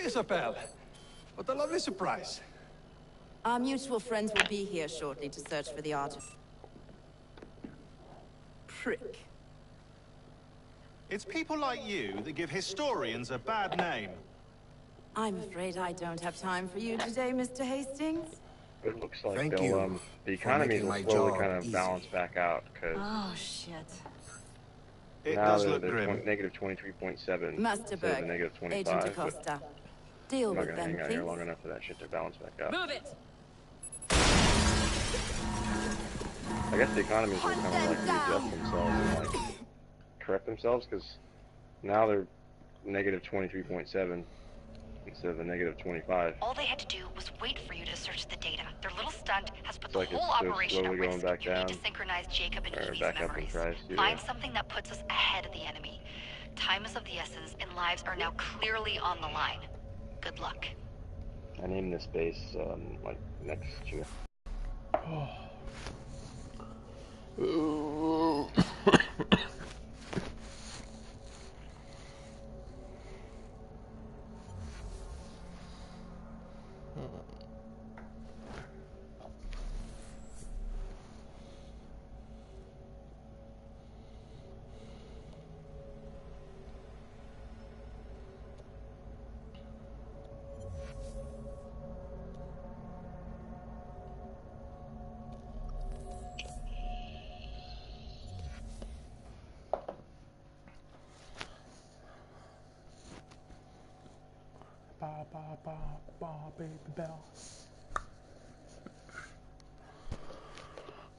Isabel. What a lovely surprise. Our mutual friends will be here shortly to search for the artist. Prick. It's people like you that give historians a bad name. I'm afraid I don't have time for you today, Mr. Hastings. It looks like Thank they'll, you the economy will my slowly job kind of easy. balance back out, because Oh, shit. It now does they're, look they're grim. negative 23.7 Master instead of the Berg, negative 25. Agent But Acosta. Deal I'm not with going to them, hang out here please. long enough for that shit to balance back up. Move it! I guess the economies will Hunt kind of like them down. readjust themselves and like correct themselves, because now they're negative 23.7 instead of the negative 25. All they had to do was wait for you to search the data. Their little stunt has put It's the like whole they're operation slowly at going risk. back You need down, to synchronize Jacob and or Evie's back up and memories. try to Find something that puts us ahead of the enemy. Time is of the essence, and lives are now clearly on the line. Good luck. I named this base like next to Ba ba ba ba baby bell.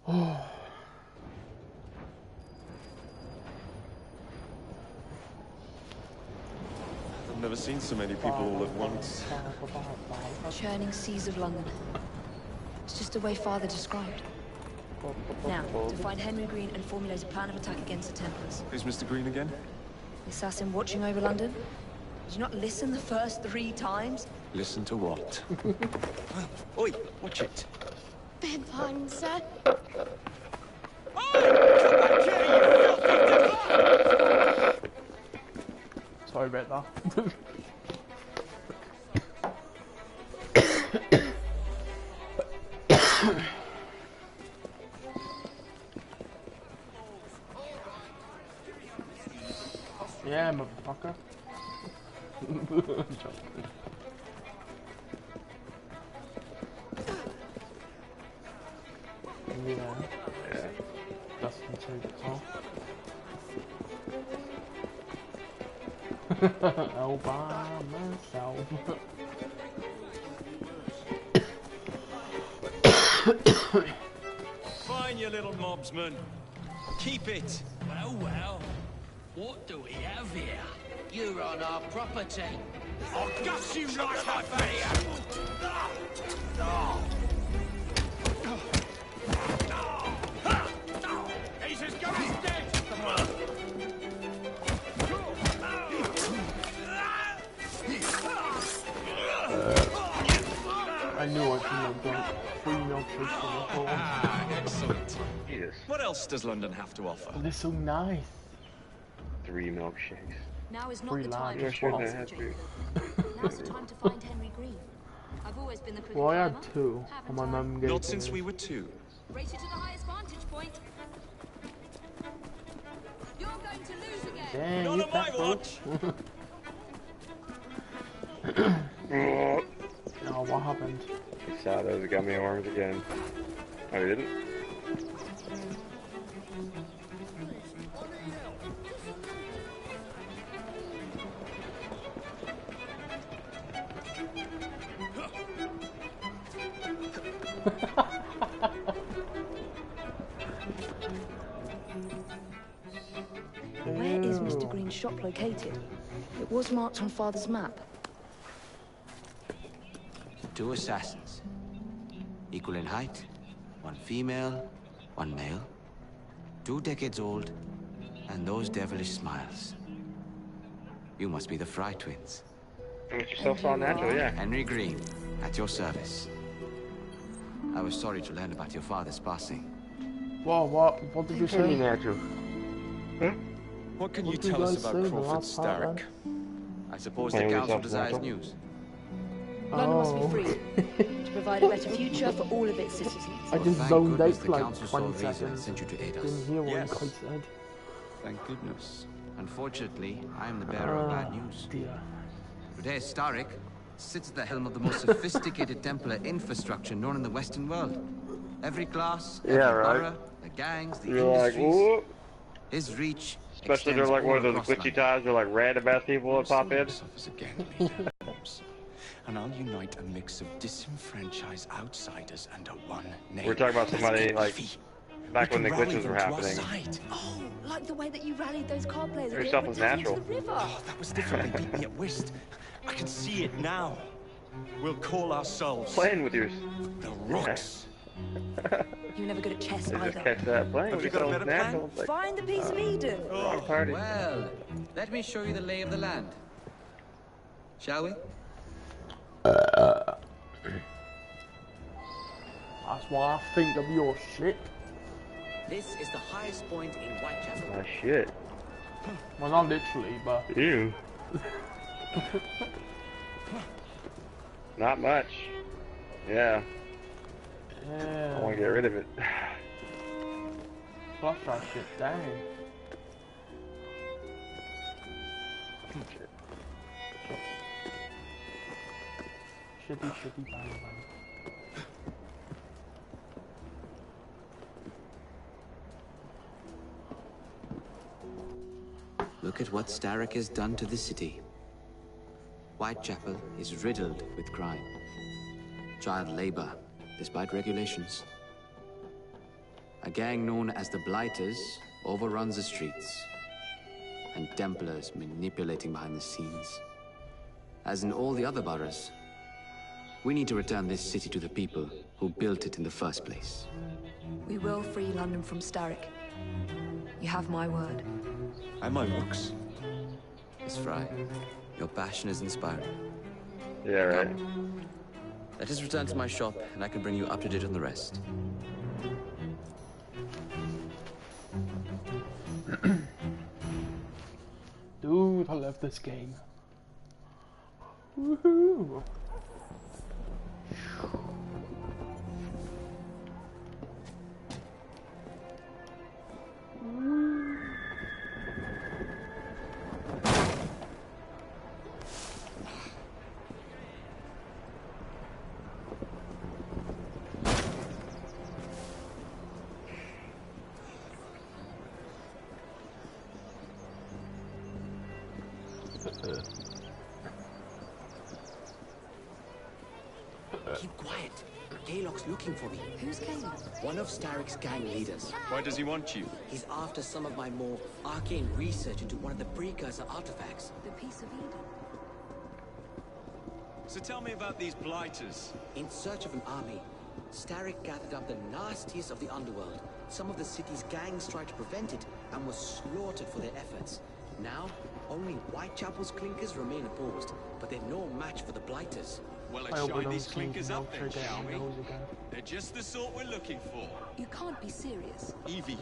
Oh. I've never seen so many people all at once. Churning seas of London. It's just the way Father described. Now, to find Henry Green and formulate a plan of attack against the Templars. Who's Mr. Green again? The assassin watching over London? Did you not listen the first 3 times? Listen to what? Oi, watch it. Beg pardon, sir. Sorry about that. Yeah, motherfucker. Yeah. That's the truth, all by myself. Fine, you little mobsman. Keep it. Well, well. What do we have here? You're on our property. I'll gush you like a face! He's as good as dead! I knew I couldn't have done 3 milkshakes for the whole. Excellent. Yes. What else does London have to offer? They're so nice. 3 milkshakes. Now is not Free the time lunch. to Sure, trust they had Jacob. Now's the time to find Henry Green. I've always been the quicker Well, I had climber, 2, haven't and my I? mum gave Not me since this. we were 2. Race you to the highest vantage point. You're going to lose again. Dang, Not you on my fat bro. watch! Oh, what happened? He saw those gummy worms again. Oh, he didn't? Where is Mr. Green's shop located? It was marked on Father's map. 2 assassins. Equal in height. 1 female, 1 male. 2 decades old. And those devilish smiles. You must be the Fry twins. Make yourself all natural, yeah. Henry Green, at your service. I was sorry to learn about your father's passing. Whoa, what did you Pretty say? natural. What can What you did you tell us guys say about the Crawford last part, Starrick? I suppose Playing the with council yourself, desires natural? news. London must be free to provide a better future for all of its citizens. I just Thank zoned out goodness for the like council 20 saw reason and seconds. sent you to aid us. Didn't hear what Yes. he quite said. Thank goodness. Unfortunately, I am the bearer of bad news. Dear. Today, Starrick sits at the helm of the most sophisticated Templar infrastructure known in the Western world. Every class, every Yeah, right. borough, the gangs, the You're like, industries. whoop. His reach Especially they're extends like one of all those across glitchy London. ties where like random ass people will pop in. Suffers again, leader. And I'll unite a mix of disenfranchised outsiders under one name. We're talking about Let's somebody get like beefy. back We when the can rally glitches them were to our happening. side. Oh, like the way that you rallied those card players Your and stuff put was down into natural. the river. Oh, that was different. They beat me at whist. I can see it now. We'll call ourselves Playing with yours. the Rooks. You were never good at chess They just either. catch that playing Have with you got a yourselves better plan? natural. It's like, Find the piece of Eden. wrong party. Well, let me show you the lay of the land. Shall we? That's why I think of your shit. This is the highest point in Whitechapel. Oh shit. Well, not literally, but Ew. Not much. Yeah, I want to get rid of it. flush that shit down. Shitty bang bang. Look at what Starrick has done to the city. Whitechapel is riddled with crime. Child labor, despite regulations. A gang known as the Blighters overruns the streets. And Templars manipulating behind the scenes. As in all the other boroughs, we need to return this city to the people who built it in the first place. We will free London from Starrick. You have my word. And my Rooks. Miss Fry, your passion is inspiring. Yeah, right. Let us return to my shop, and I can bring you up to date on the rest. Dude, I love this game. Woohoo! Keep quiet. Gaylock's looking for me. Who's Caleb? One of Starrick's gang leaders. Why does he want you? He's after some of my more arcane research into one of the precursor artifacts. The piece of Eden. So tell me about these Blighters. In search of an army, Starrick gathered up the nastiest of the underworld. Some of the city's gangs tried to prevent it and were slaughtered for their efforts. Now, only Whitechapel's clinkers remain opposed, but they're no match for the Blighters. Well, I let's hope we shine don't these see clinkers up then, Notre shall Dame we? nose again. They're just the sort we're looking for. You can't be serious. Evie,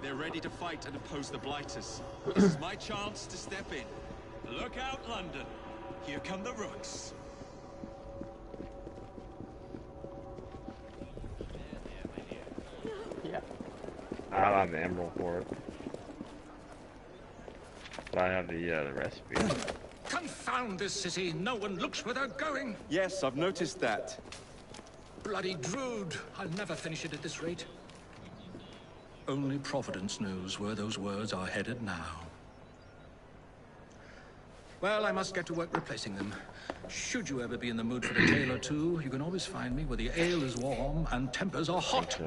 they're ready to fight and oppose the Blighters. This is my chance to step in. Look out, London. Here come the Rooks. Yeah. I don't have the emerald for it. But I have the recipe. Confound this city! No one looks where they're going! Yes, I've noticed that. Bloody Drood! I'll never finish it at this rate. Only Providence knows where those words are headed now. Well, I must get to work replacing them. Should you ever be in the mood for a tale or two, you can always find me where the ale is warm and tempers are hot.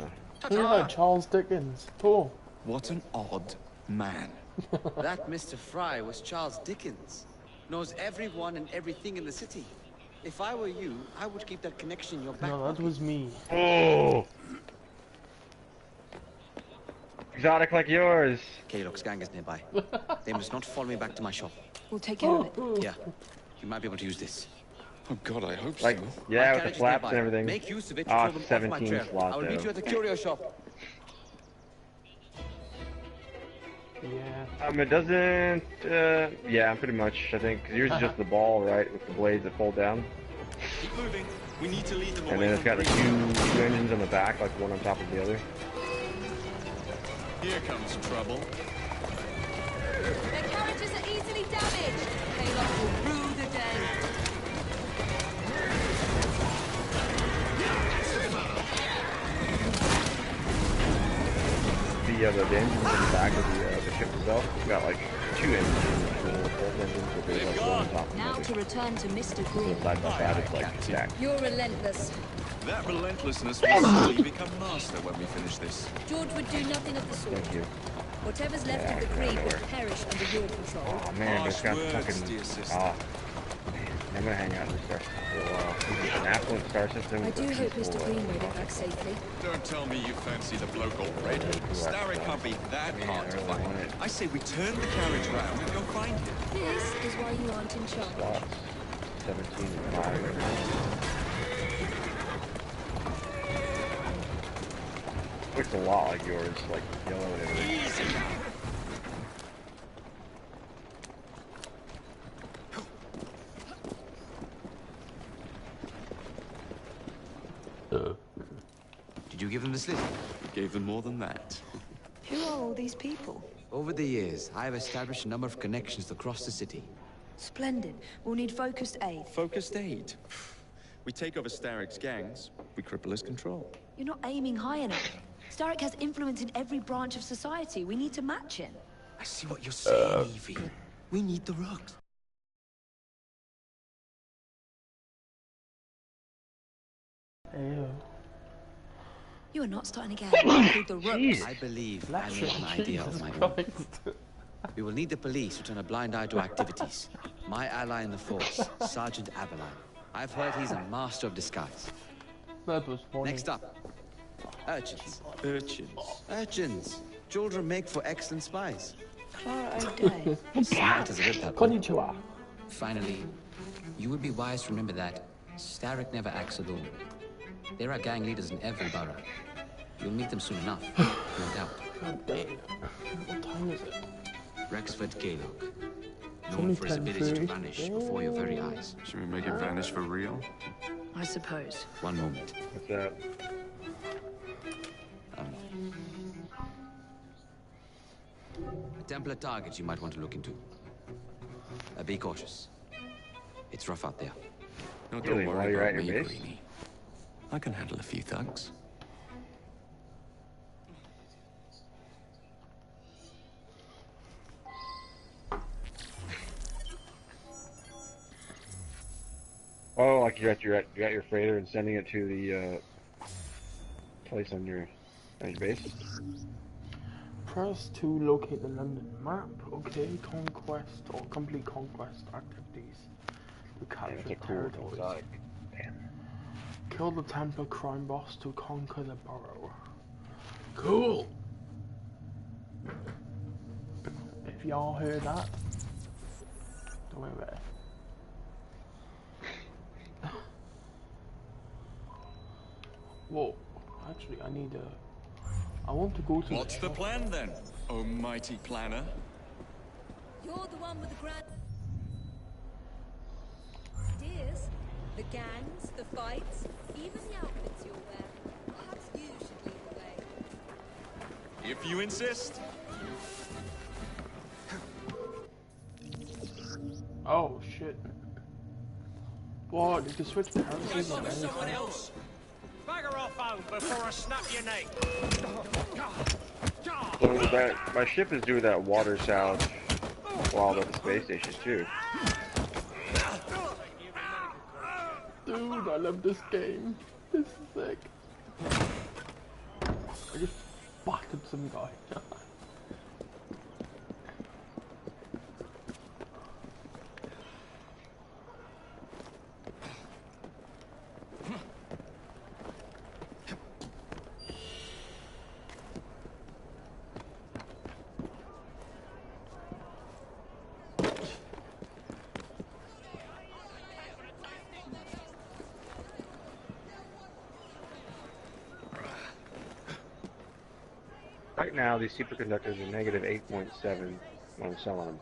Yeah, Charles Dickens. Cool. What an odd man. That Mr. Fry was Charles Dickens. Knows everyone and everything in the city. If I were you, I would keep that connection in your back No, that pocket. was me. Oh! Exotic like yours. Gaylock's gang is nearby. They must not follow me back to my shop. We'll take care of it. Yeah, you might be able to use this. Oh God, I hope Like, so. yeah, My with the carriage is flaps nearby. and everything. Make use of it to Ah, throw them off my 17 trail. slot I will meet though. you at the curio shop. Yeah. It doesn't, yeah, pretty much, I think. 'Cause yours is just the ball, right, with the blades that fold down. Keep moving. We need to lead them And away then it's got from the two engines on the back, like one on top of the other. Here comes trouble. Their carriages are easily damaged. Paylock will rue the day. The engines in the back of the ship itself, it's got like two engines, but there's like one on top of the Now other. to return to Mr. So Green. side by side, it's like stacked. You're relentless. That relentlessness will slowly become master when we finish this. George would do nothing of the sort. Thank you. Whatever's left of the Green will perish under your control. Oh man, it's got Harsh words, fucking. dear sister. Oh, man, I'm gonna hang out in this star system for a while. It's an affluent star system. I do but hope peaceful, Mr. Green made it back safely. Don't tell me you fancy the bloke already. Starrick can't be that hard to find. I say we turn the carriage round and go find him. This is why you aren't in charge. Slots, 17 and 5 right now. Looks a lot like yours, like yellow and everything. Easy now. Did you give them the slip? Gave them more than that. Who are all these people? Over the years, I have established a number of connections across the city. Splendid. We'll need focused aid. Focused aid. We take over Starrick's gangs, we cripple his control. You're not aiming high enough. Starrick has influence in every branch of society. We need to match him. I see what you're saying, Evie. We need the rugs. Ew. You are not starting again. Called the Rooks. I believe I know an idea of my own. We will need the police to turn a blind eye to activities. My ally in the force, Sergeant Avalon. I've heard he's a master of disguise. That was funny. Next up, urchins. Urchins. Urchins. Children make for excellent spies. Clara O'Day. Smart as a whip. Konnichiwa. Finally, you would be wise to remember that Starrick never acts alone. There are gang leaders in every borough. You'll meet them soon enough, no doubt. God damn. What time is it? Rexford Gaylord, only known for his ability to 10:30. vanish before your very eyes. Should we make him vanish for real? I suppose. One moment. What's that? A Templar target you might want to look into. Be cautious. It's rough out there. No, Really, don't while worry you're about at your me, base? Greenie. I can handle a few thugs. Oh, like you're at your freighter and sending it to the place on your base. Press to locate the London map. Okay, conquest or complete conquest activities. To capture It's a cool territories. exotic. Damn. Kill the Templar crime boss to conquer the borough. Cool. If y'all heard that, don't worry about it. Whoa, actually I want to go to What's the plan then, oh mighty planner? You're the one with the grand ideas. The gangs, the fights, even the outfits you'll wear. Perhaps you should lead the way. If you insist. Oh shit. What, you can switch characters on any time. else. Bagger off home before I snap your neck. So that my ship is doing that water salve while at the space station too. Dude, I love this game. This is sick. I just battered some guy. Right now, these superconductors are negative 8.7 when I'm selling them.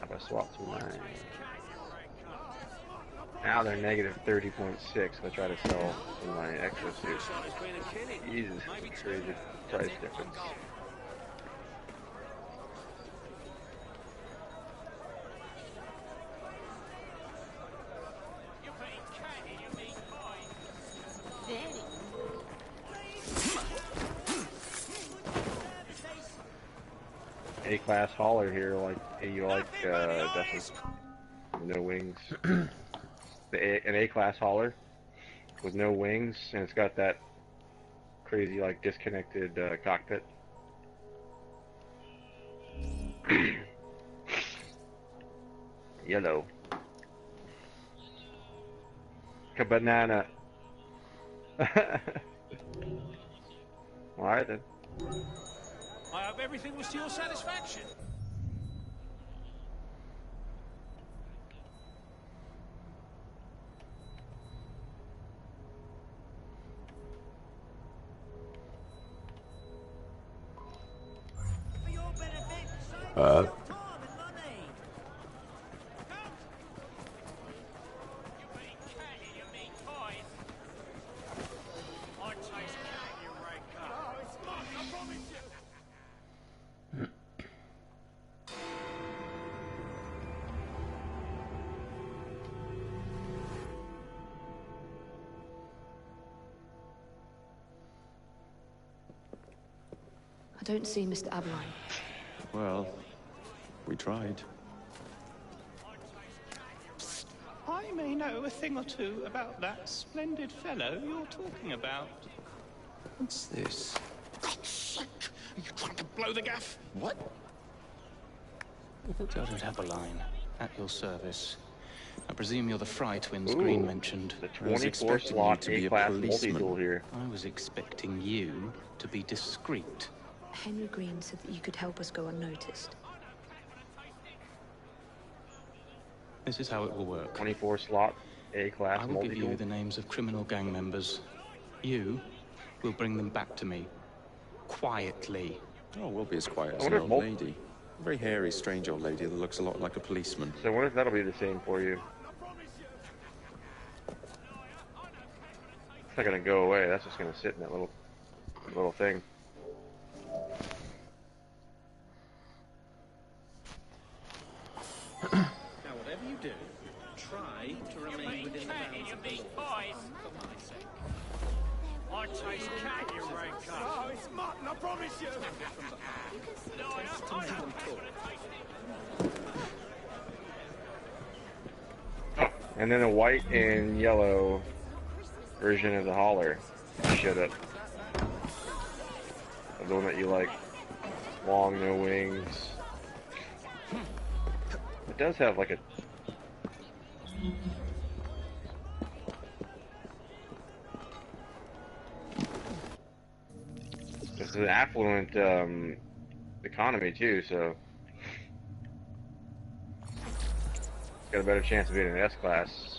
Conquest swap to 9. Now they're negative 30.6 if I try to sell in my exosuit. Jesus, crazy price difference. A-class hauler here, like you like, Dustin. No wings. An A-class hauler with no wings, and it's got that crazy, like, disconnected cockpit. Yellow. A banana. Alright then. I hope everything was to your satisfaction. I don't see Mr. Aberline. Well, we tried. I may know a thing or two about that splendid fellow you're talking about. What's this? God's sake! Are you trying to blow the gaff? What? Sergeant Aberline, at your service. I presume you're the Fry twins Green mentioned. The 24 slot A-class multi-tool here. I was expecting you to be discreet. Henry Green said that you could help us go unnoticed. This is how it will work. 24 slot A-class multi-tool. I will give you the names of criminal gang members. You will bring them back to me. Quietly. Oh, we'll be as quiet as an old lady. A very hairy, strange old lady that looks a lot like a policeman. So what if that'll be the same for you? It's not gonna go away. That's just gonna sit in that little thing. Now, whatever you do, try to remain within the bounds of the law. For my sake. I taste cat, you rank cunt. Oh, it's mutton, I promise you. No, I don't. And then a white and yellow version of the hauler showed up. The one that you like. Long, no wings. It does have like a... This is an affluent economy too, so... Got a better chance of being an S-class.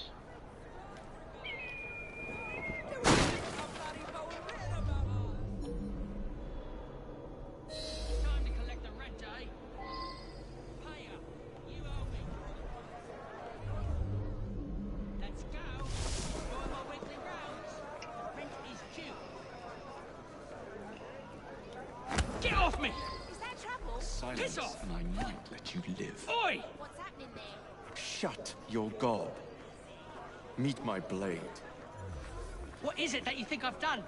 Get off me! Is that trouble? Silence, Piss off! and I might let you live. Oi! What's happening there? Shut your gob. Meet my blade. What is it that you think I've done?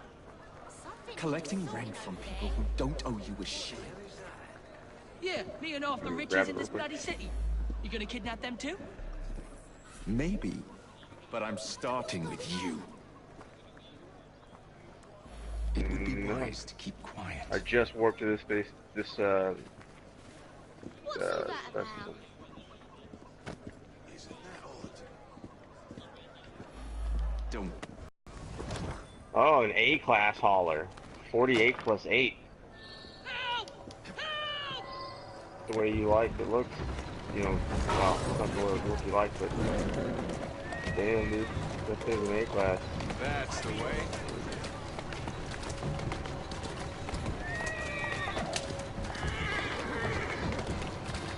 Collecting rent from people who don't owe you a shit. Yeah, me and half the riches in this bloody city. You gonna kidnap them too? Maybe, but I'm starting with you. It would be wise to keep quiet. I just warped to this space, specimen. Don't. Oh, an A-class hauler. 48 plus 8. The way you like it looks. You know, well, it's not the way it looks you like, but... Damn, dude. That thing's an A-class. That's the way.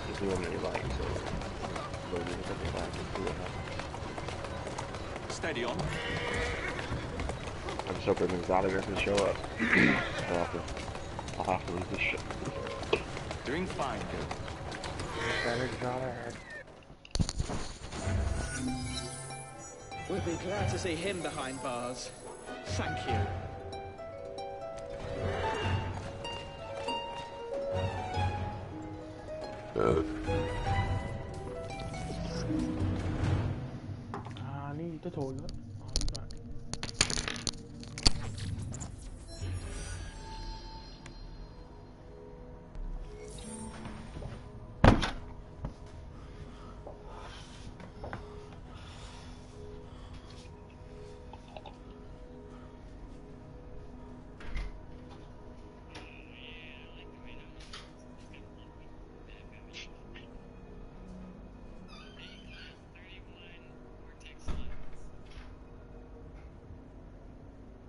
Just the one that you like, so... Steady on. I'm just hoping the Exotic doesn't show up. I'll have to leave this shit. Doing fine, girl. That Exotic. We'd be glad to see him behind bars. Thank you. I need the toilet. I'll be back.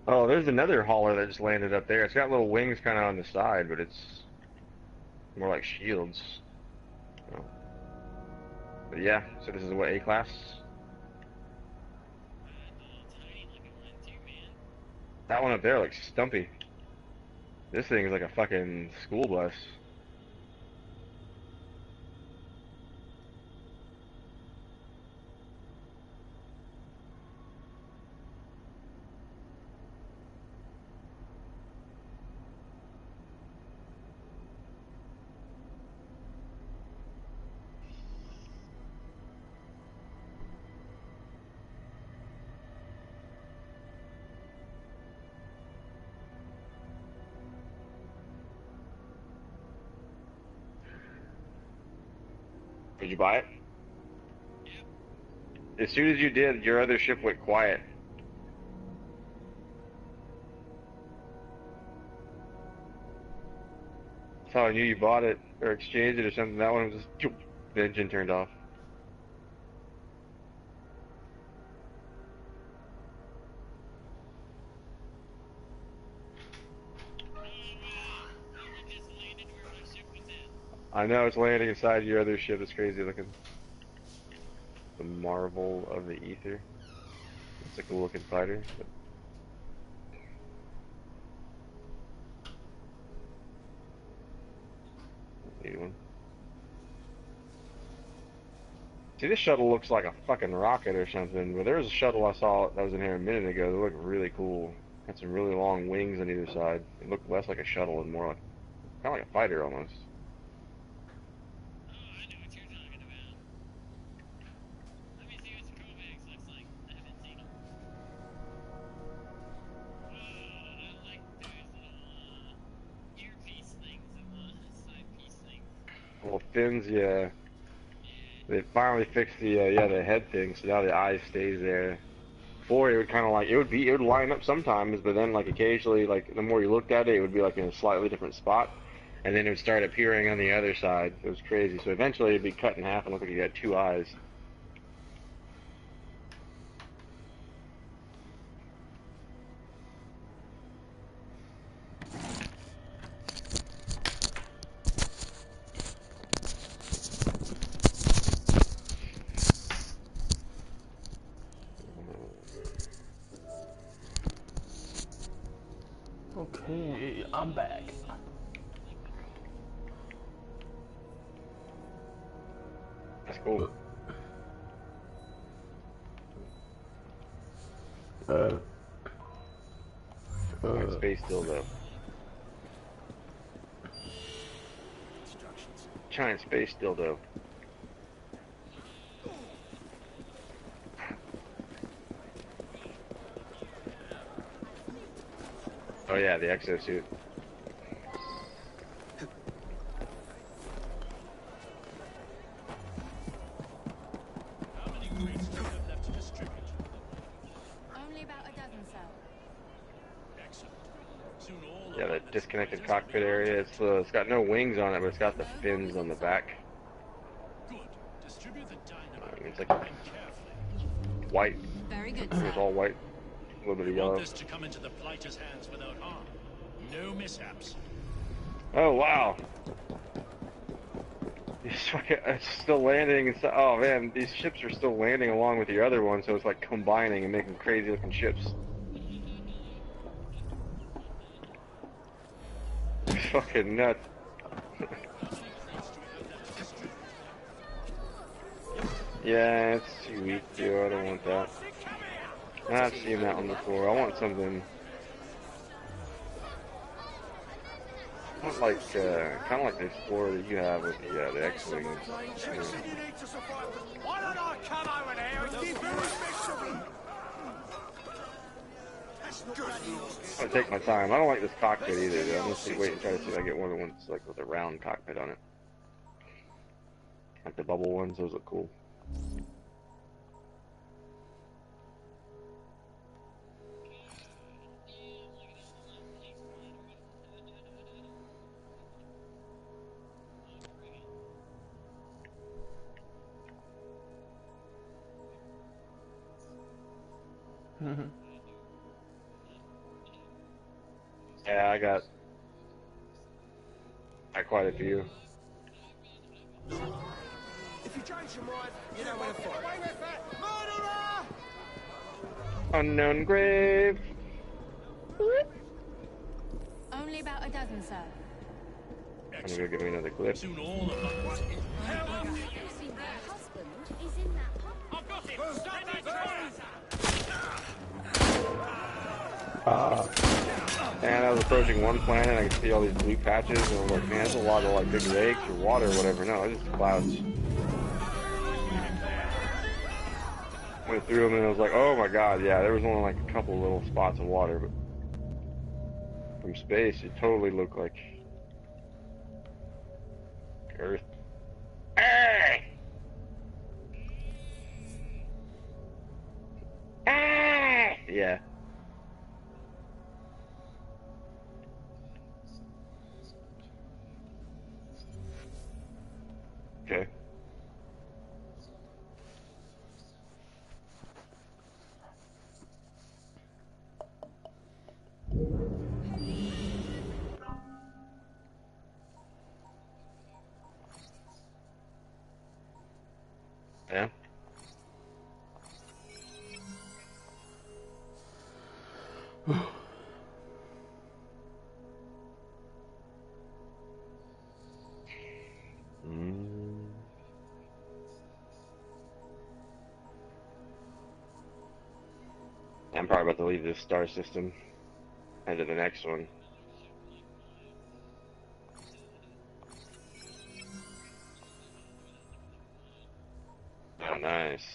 Oh, there's another hauler that just landed up there. It's got little wings kind of on the side, but it's more like shields. Oh. But yeah, so this is what, A-class? That one up there looks stumpy. This thing is like a fucking school bus. Did you buy it? As soon as you did, your other ship went quiet. That's how I knew you bought it, or exchanged it or something. That one was just, the engine turned off. I know, it's landing inside your other ship. It's crazy looking. The Marvel of the Ether. It's a cool looking fighter. But... need one. See, this shuttle looks like a fucking rocket or something, but there was a shuttle I saw that was in here a minute ago that looked really cool. Had some really long wings on either side. It looked less like a shuttle and more like, kind of like a fighter almost. Well, fins, yeah. They finally fixed the the head thing, so now the eye stays there. Before it would kind of like it would line up sometimes, but then like occasionally, like the more you looked at it, it would be like in a slightly different spot, and then it would start appearing on the other side. It was crazy. So eventually it'd be cut in half and look like you had two eyes. Okay, I'm back. That's cool. Space dildo. Giant space dildo. Oh yeah, the exosuit. How many crates do you have left to distribute? Only about a dozen, sir. Excellent. Soon all Yeah, the disconnected cockpit area. It's got no wings on it, but it's got the fins on the back. Good. Distribute the dynamite. It's like white. Very good, It's all white. A little bit of We want yellow. this to come into the Blighter's hands without harm. No mishaps. Oh wow. It's still landing. It's, oh man, these ships are still landing along with your other ones, so it's like combining and making crazy looking ships. It's fucking nuts. Yeah, it's too weak, too. I don't want that. I've seen that one before. I want something. I want like, kind of like the Explorer that you have with the X-Wings. Why don't I come over there and give you a mission? I'm gonna take my time. I don't like this cockpit either, though. I'm gonna wait and try to see if I get one of the ones like with a round cockpit on it. Like the bubble ones, those look cool. Yeah, I got quite a few. If you change your mind, you know where to find me. Murderer! Unknown grave. Only about a dozen, sir. I'm gonna go get me another clip. Soon all of us. I've got him! Stop that And I was approaching one planet, and I could see all these blue patches, and I was like, man, that's a lot of like big lakes or water or whatever. No, it's just clouds. Went through them, and I was like, oh my god, yeah, there was only like a couple little spots of water, but from space, it totally looked like Earth. Ah! Ah! Yeah. Okay. Yeah. I'm probably about to leave this star system, head to the next one. Oh, nice.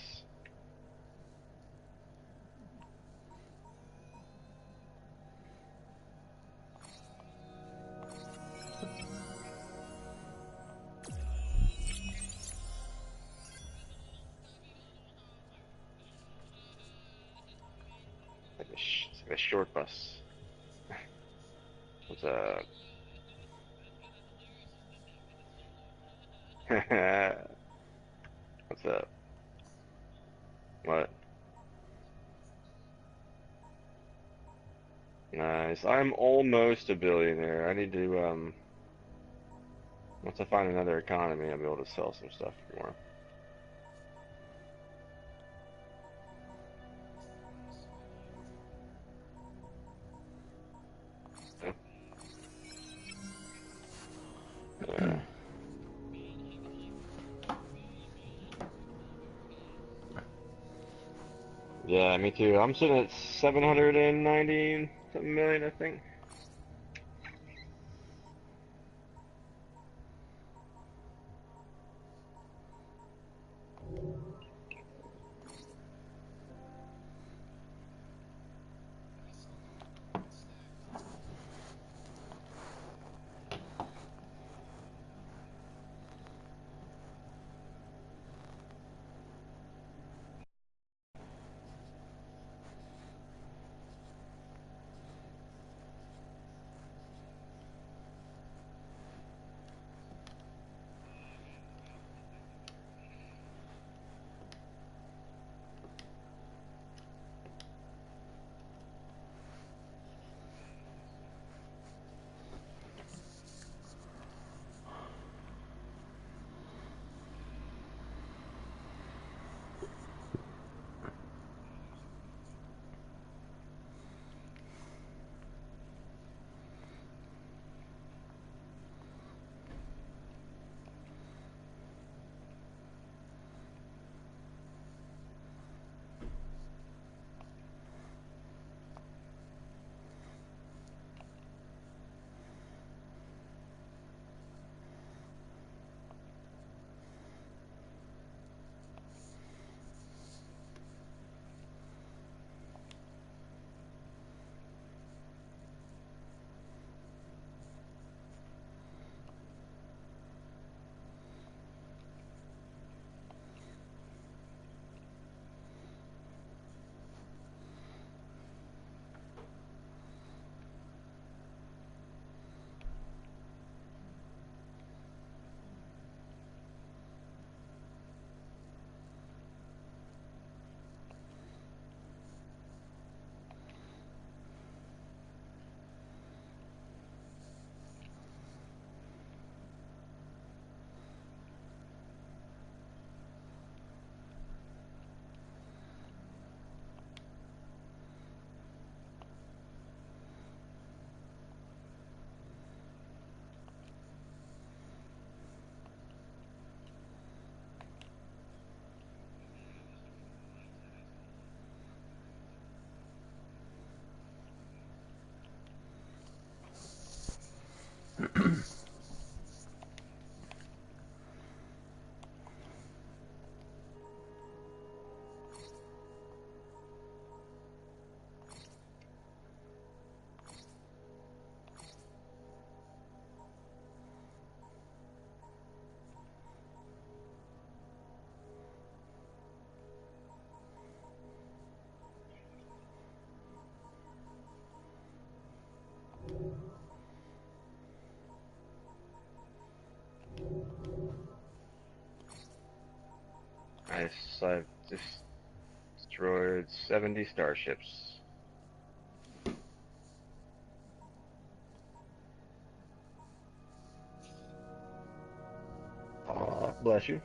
It's like a short bus. What's up? What's up? What? Nice. I'm almost a billionaire. I need to, once I find another economy, I'll be able to sell some stuff for more. Yeah, me too. I'm sitting at 790 something million, I think. Nice. I've just destroyed 70 starships. Bless you.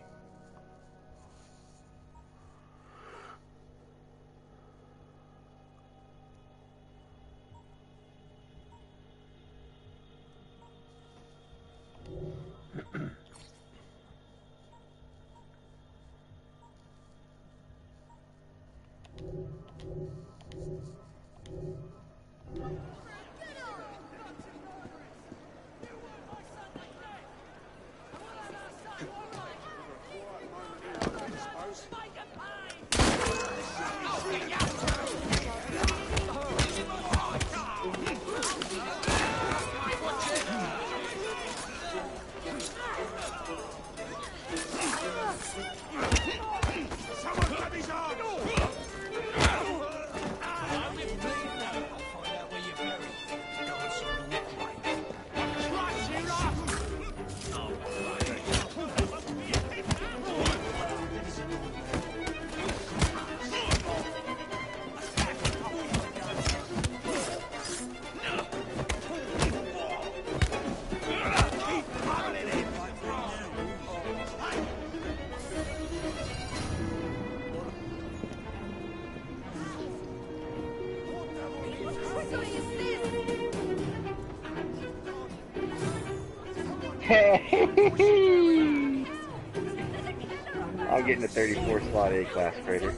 I'll get in the 34 slot A-class freighter.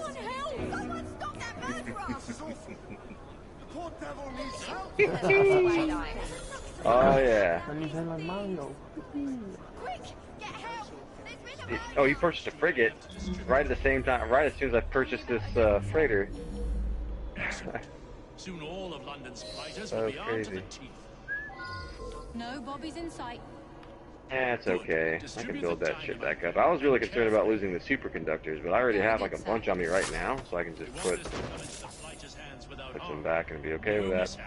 Oh yeah. Anything like Mario. Oh, you purchased a frigate right at the same time, right as soon as I purchased this freighter. Soon all of London's fighters That will was be armed to the crazy. teeth. No Bobby's in sight. Eh, it's okay. I can build that shit back up. I was really concerned about losing the superconductors, but I already have like a bunch on me right now, so I can just put them back and be okay with that.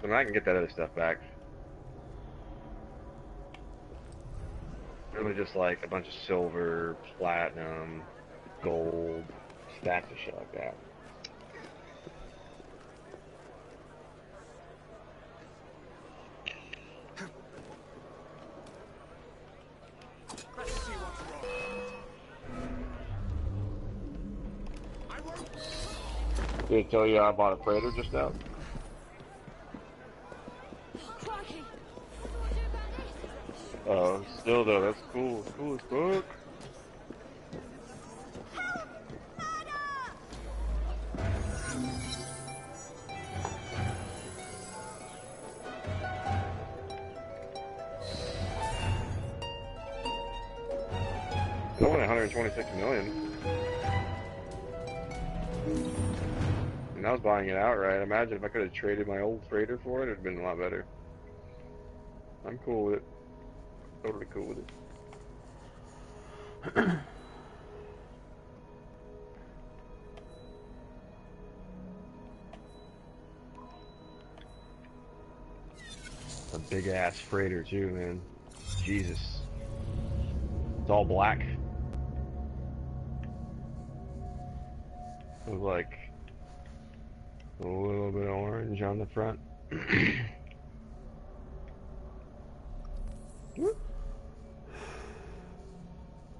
And I can get that other stuff back. Really just like a bunch of silver, platinum, gold, stacks of shit like that. Did I tell you I bought a freighter just now? Oh, still though, that's cool. Cool as fuck. It's only 126 million. And I was buying it outright. Imagine if I could have traded my old freighter for it, it'd have been a lot better. I'm cool with it. Totally cool with it. A big ass freighter too, man. Jesus. It's all black. With like a little bit of orange on the front.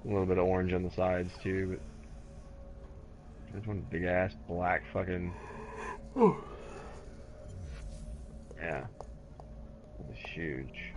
A little bit of orange on the sides too, but this one's big ass black fucking. Yeah, it's huge.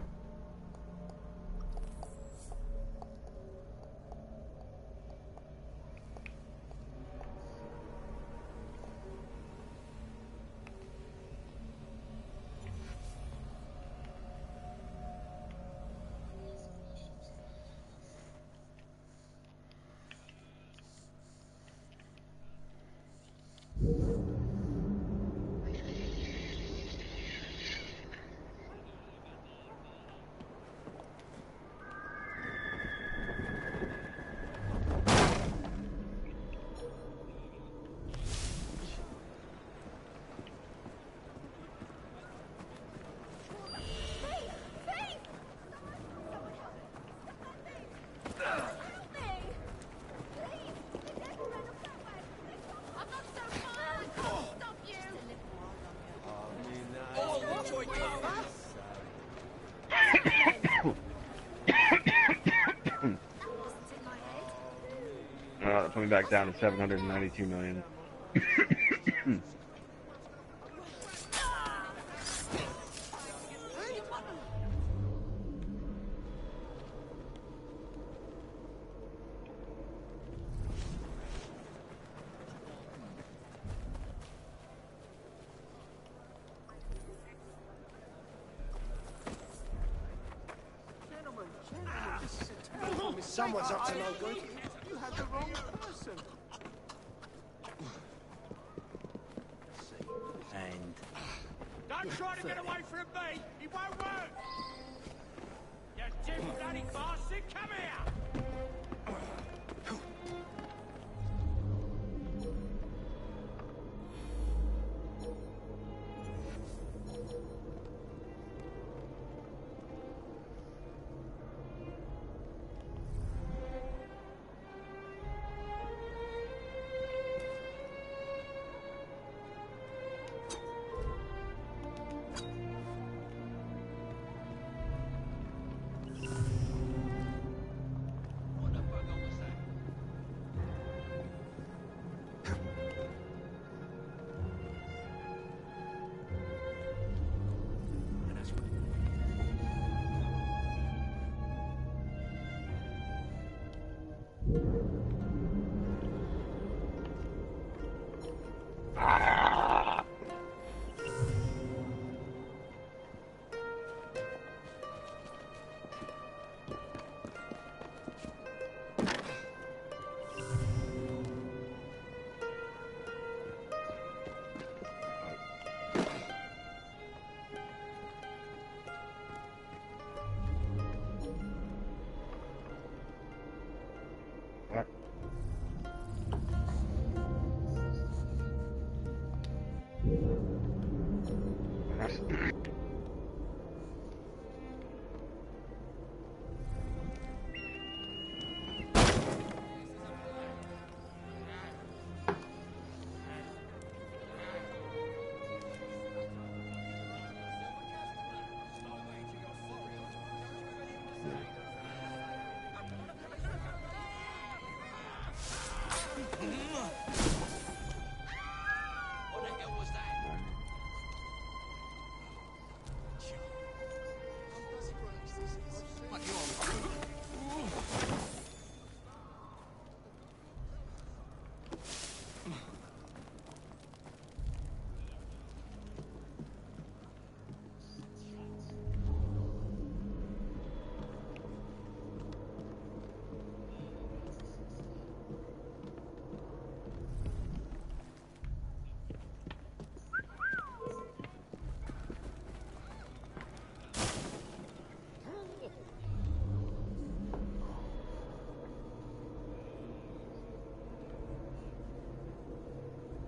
coming back down to 792 million. Someone's up to no good. You had the wrong person. And Don't try to get away from me. It won't work. You dim bloody bastard, come here.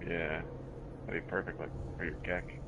Yeah, that'd be perfect, like, for your keck.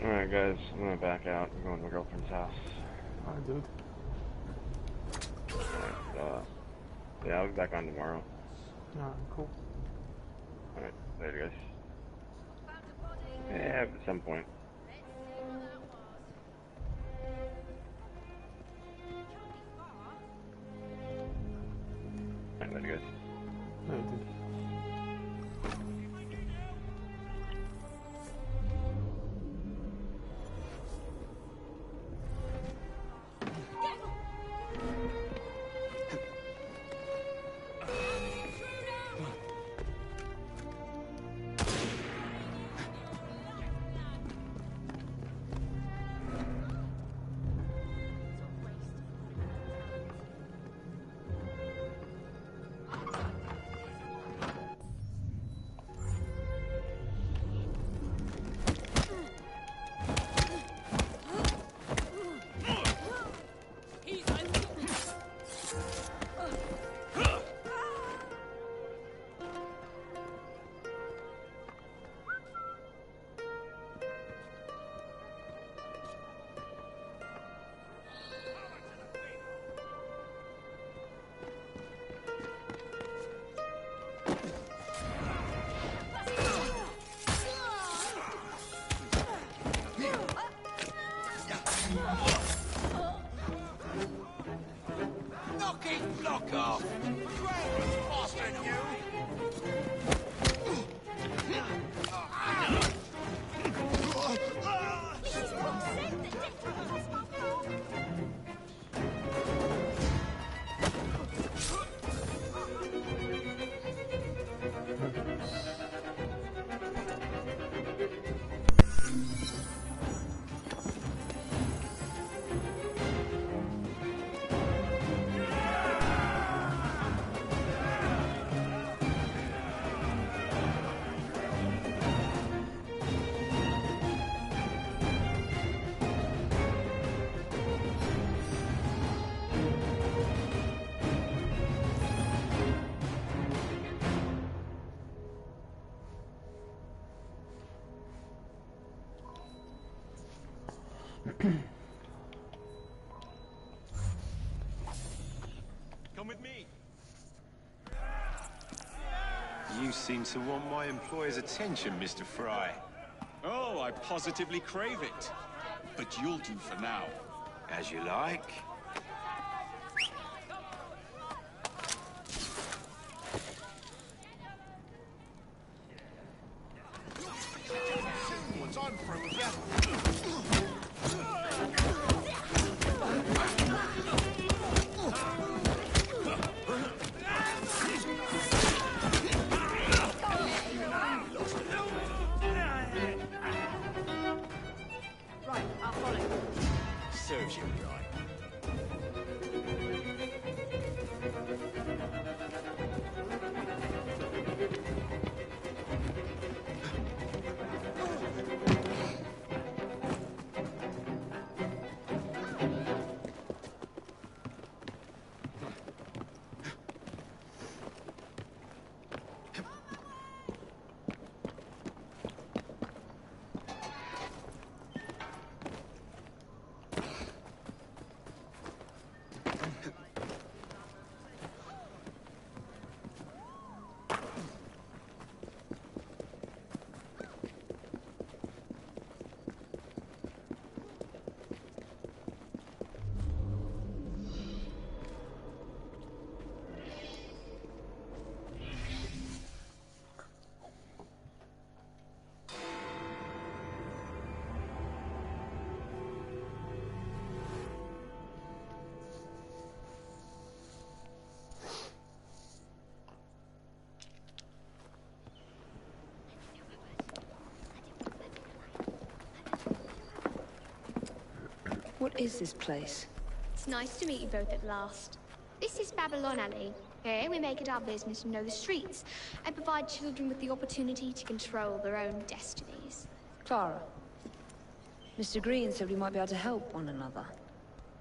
Alright guys, I'm gonna back out. I'm going to my girlfriend's house. Alright, dude. Alright, yeah, I'll be back on tomorrow. Alright, cool. Alright, later guys. Yeah, at some point. Alright, later guys. Alright, dude. Knock his block off! Well, bastard, you! Come with me. You seem to want my employer's attention, Mr. Fry. Oh, I positively crave it. But you'll do for now. As you like. Once I'm through with you. Right, I'll follow. Serves you right. What is this place? It's nice to meet you both at last. This is Babylon Alley. Here we make it our business to know the streets and provide children with the opportunity to control their own destinies. Clara. Mr. Green said we might be able to help one another.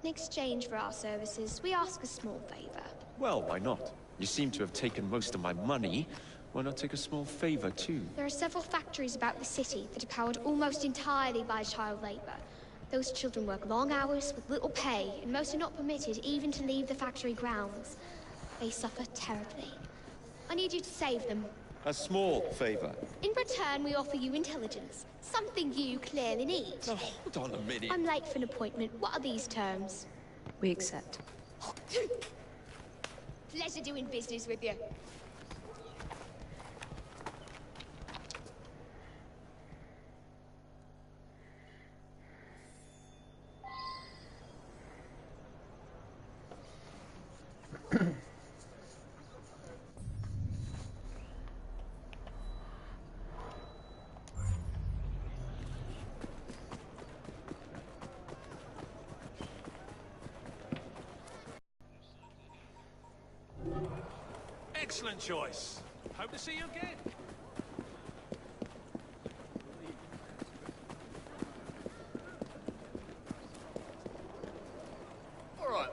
In exchange for our services, we ask a small favor. Well, why not? You seem to have taken most of my money. Why not take a small favor, too? There are several factories about the city that are powered almost entirely by child labor. Those children work long hours with little pay, and most are not permitted even to leave the factory grounds. They suffer terribly. I need you to save them. A small favor. In return, we offer you intelligence, something you clearly need. Oh, hold on a minute. I'm late for an appointment. What are these terms? We accept. Pleasure doing business with you. Excellent choice. Hope to see you again. All right.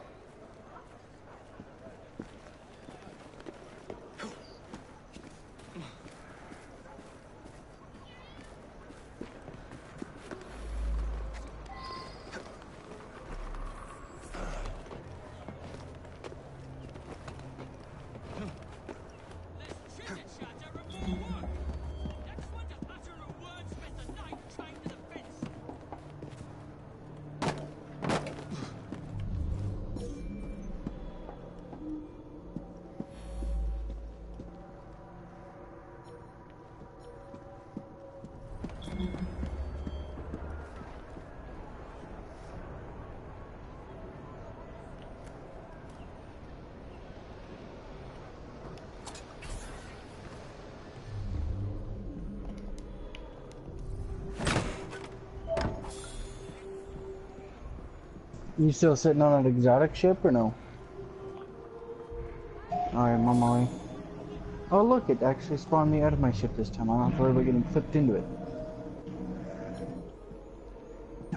You still sitting on an exotic ship or no? Alright, I'm on my way. Oh look, it actually spawned me out of my ship this time. I don't have to worry about getting flipped into it.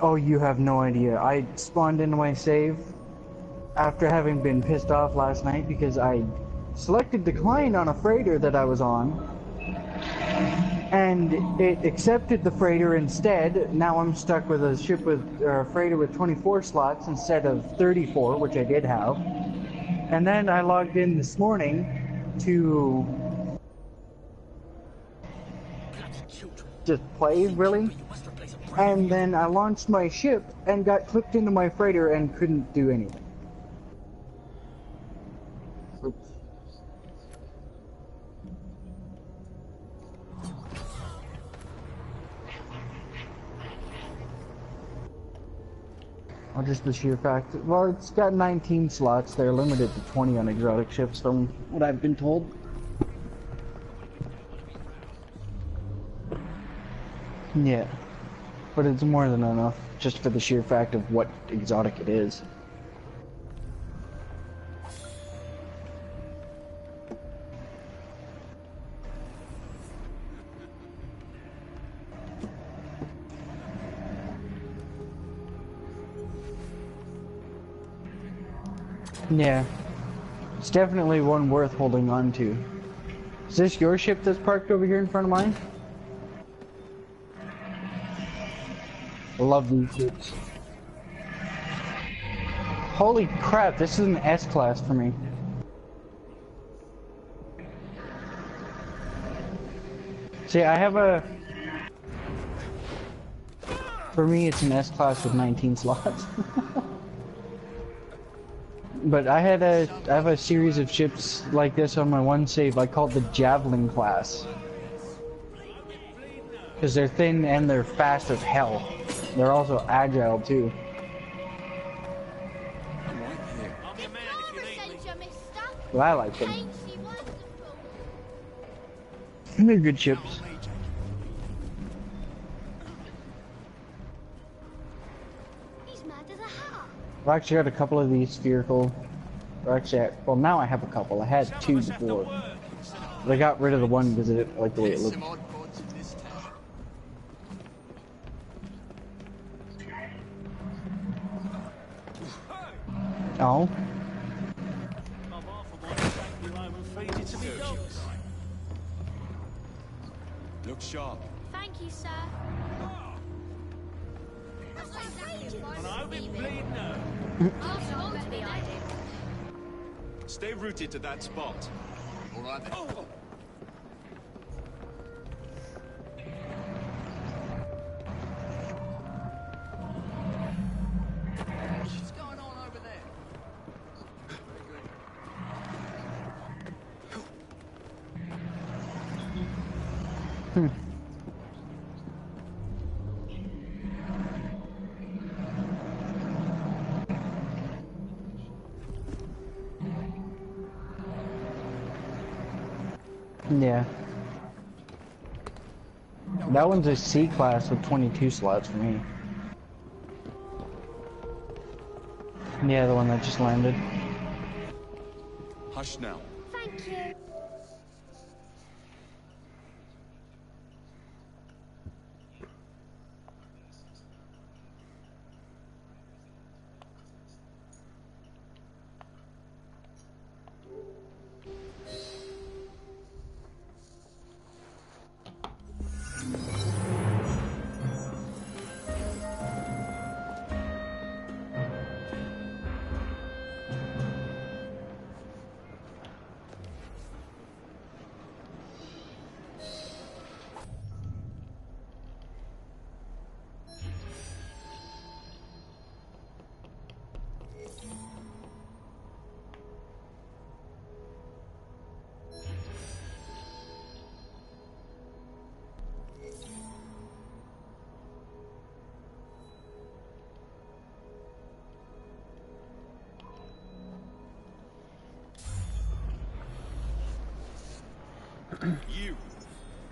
Oh, you have no idea. I spawned into my save after having been pissed off last night because I selected decline on a freighter that I was on. And it accepted the freighter instead. Now I'm stuck with a ship with a freighter with 24 slots instead of 34, which I did have. And then I logged in this morning to just play, really. And then I launched my ship and got clipped into my freighter and couldn't do anything. Or just the sheer fact, well, it's got 19 slots. They're limited to 20 on exotic ships from what I've been told. Yeah, but it's more than enough just for the sheer fact of what exotic it is. Yeah, it's definitely one worth holding on to. Is this your ship that's parked over here in front of mine? I love these ships. Holy crap, this is an S-class for me. See, I have a... For me, it's an S-class with 19 slots. But I have a series of ships like this on my one save. I call it the Javelin class. Because they're thin and they're fast as hell. They're also agile too. Well, I like them. They're good ships. I've actually got a couple of these spherical. Or actually, well, now I have a couple. I had two before. But I got rid of the one because I didn't like the way it looked. Oh. Look sharp. Thank you, sir. Stay rooted to that spot. All right. Oh. What's going on over there? Yeah. That one's a C class with 22 slots for me. Yeah, the one that just landed. Hush now. Thank you.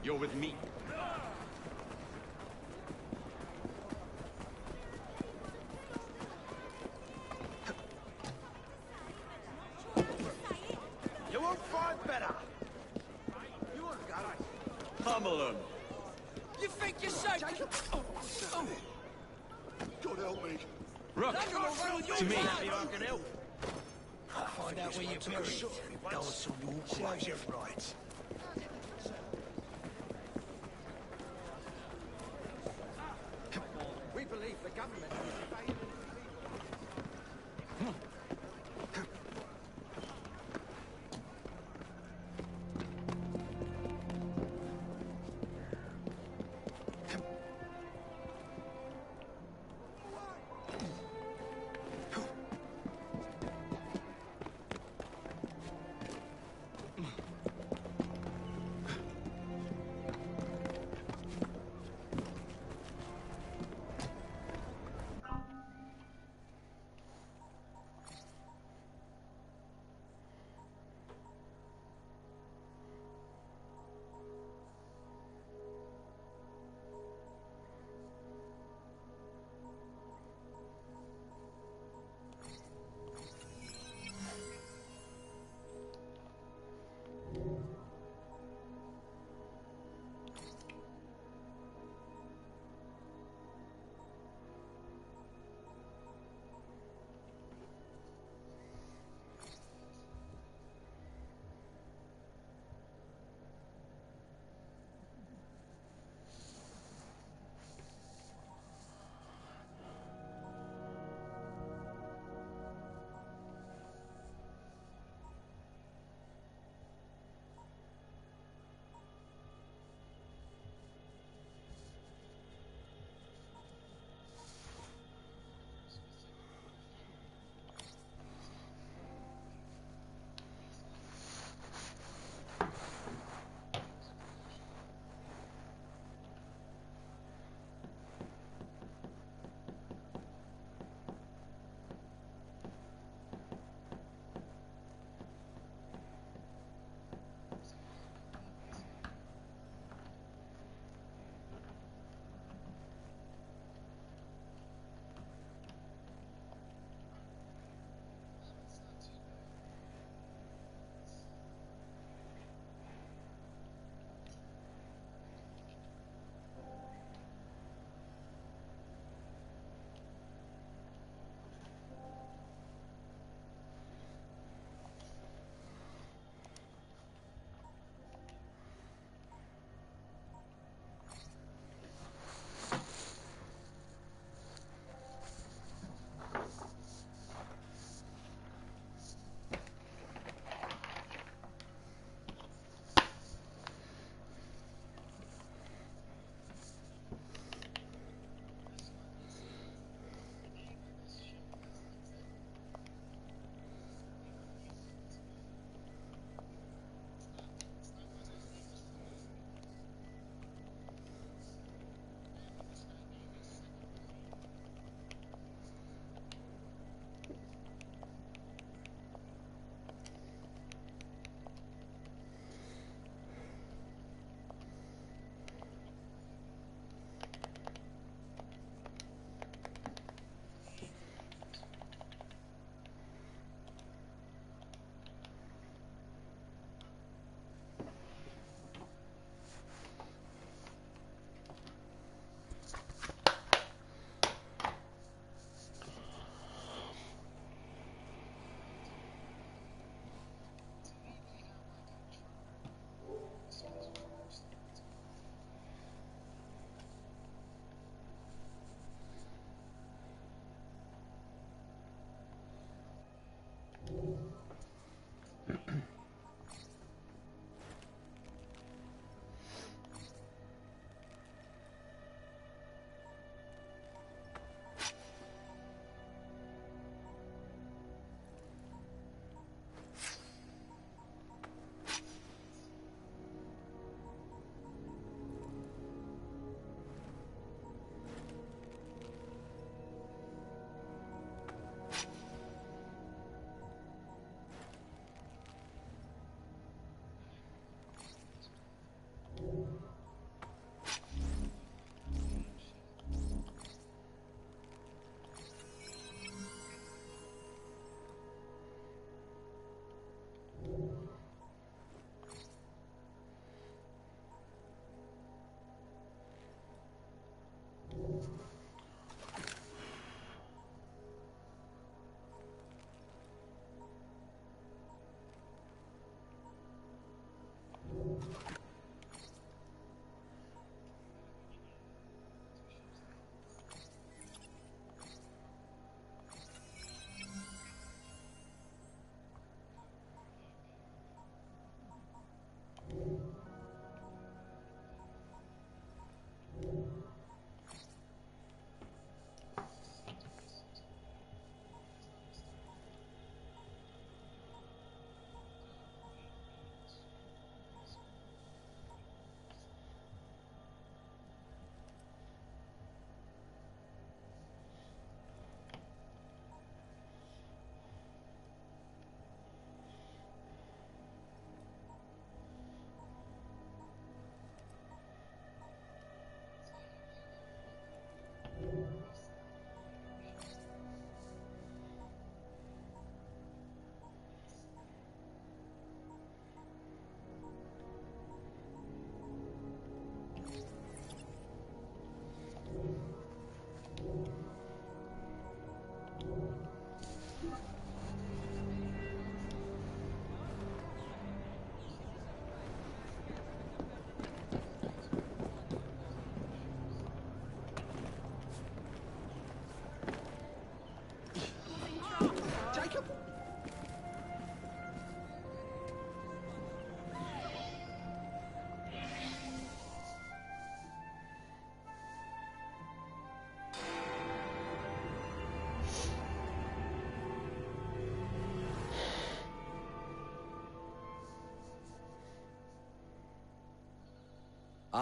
You're with me. To me. Maybe I can help. Find out where you're buried. Dance on your grave. Serves you right. We believe the government is failing.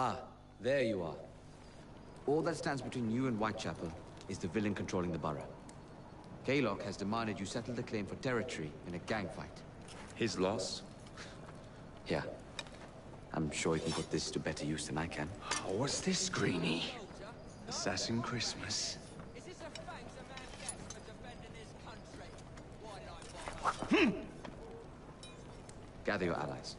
Ah, there you are. All that stands between you and Whitechapel is the villain controlling the borough. Kaylock has demanded you settle the claim for territory in a gang fight. His loss? Yeah. I'm sure he can put this to better use than I can. Oh, what's this, Greenie? Assassin Christmas. Gather your allies.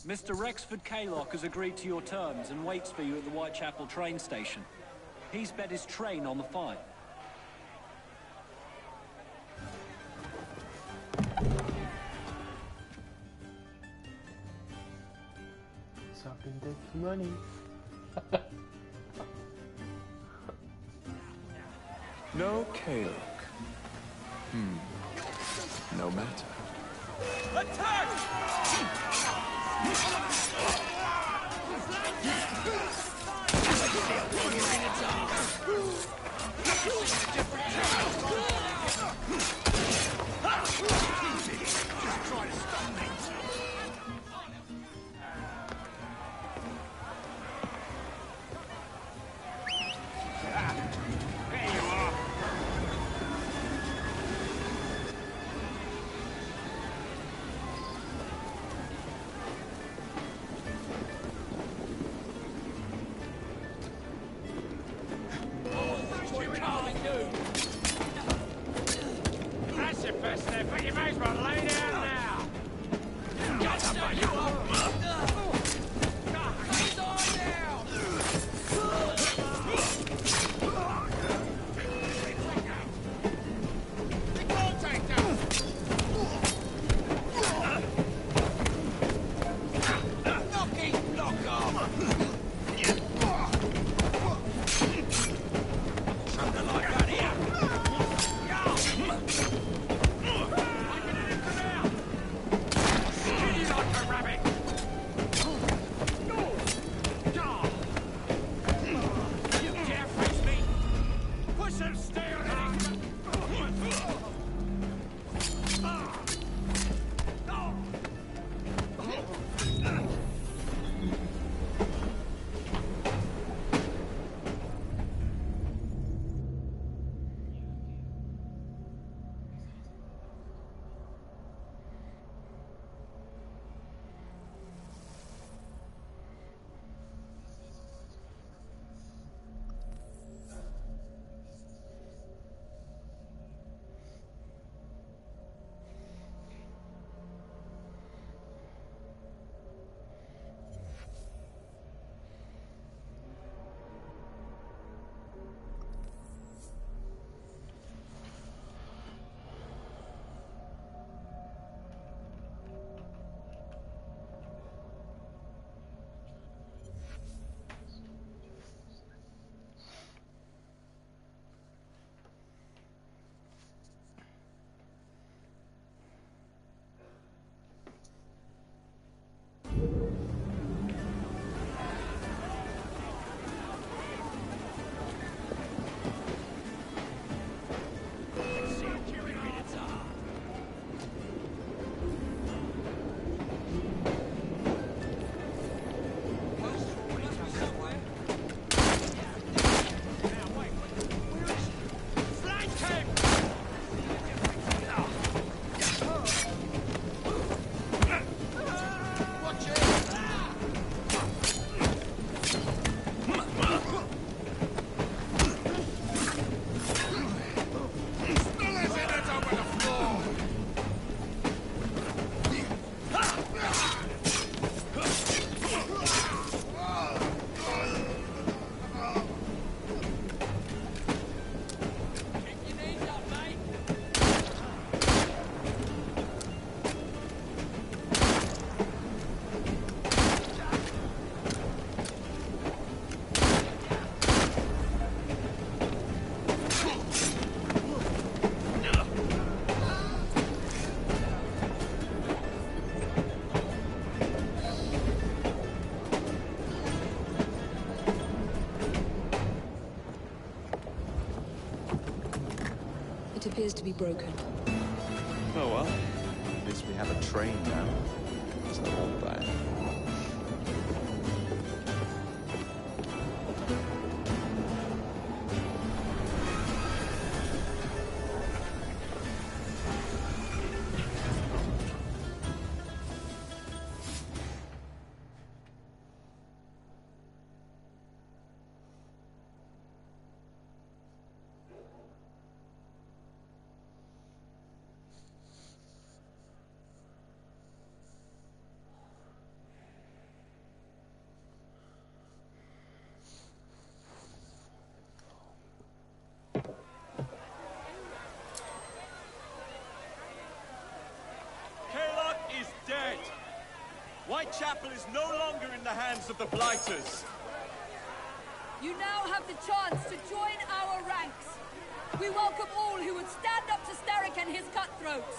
Mr. Rexford Kaylock has agreed to your terms and waits for you at the Whitechapel train station. He's bet his train on the fight. Sucking dick for money. No Kaylock. No matter. Attack! That's your best effort. You may as well lay down now. Got somebody. You up. He's on now. Big contact down. Knocking block. appears to be broken. Oh well. At least we have a train now. It's not all bad. Whitechapel is no longer in the hands of the Blighters. You now have the chance to join our ranks. We welcome all who would stand up to Starrick and his cutthroats.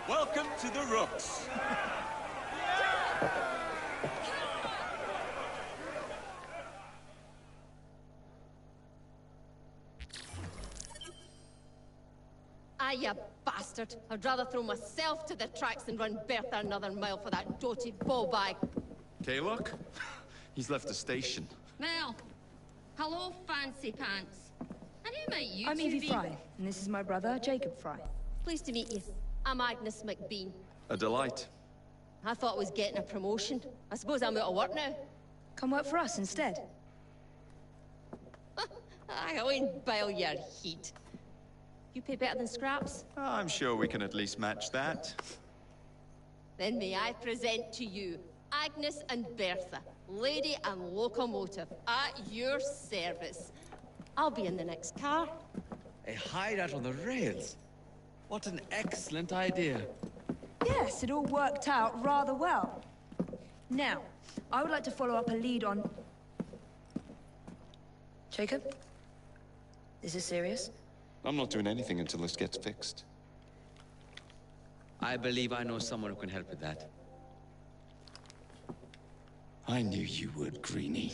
Welcome to the Rooks. Ah, you bastard. I'd rather throw myself to the tracks than run Bertha another mile for that doted ball-bag. Kaylock? He's left the station. Mel. Hello, fancy pants. And who might you I'm two Evie be? Fry, and this is my brother, Jacob Fry. Pleased to meet you. I'm Agnes McBean. A delight. I thought I was getting a promotion. I suppose I'm out of work now. Come work for us instead. I won't bile your heat. You pay better than scraps? I'm sure we can at least match that. Then may I present to you Agnes and Bertha, lady and locomotive, at your service. I'll be in the next car. A hideout on the rails? What an excellent idea. Yes, it all worked out rather well. Now, I would like to follow up a lead on... Jacob? Is this serious? I'm not doing anything until this gets fixed. I believe I know someone who can help with that. I knew you would, Greenie.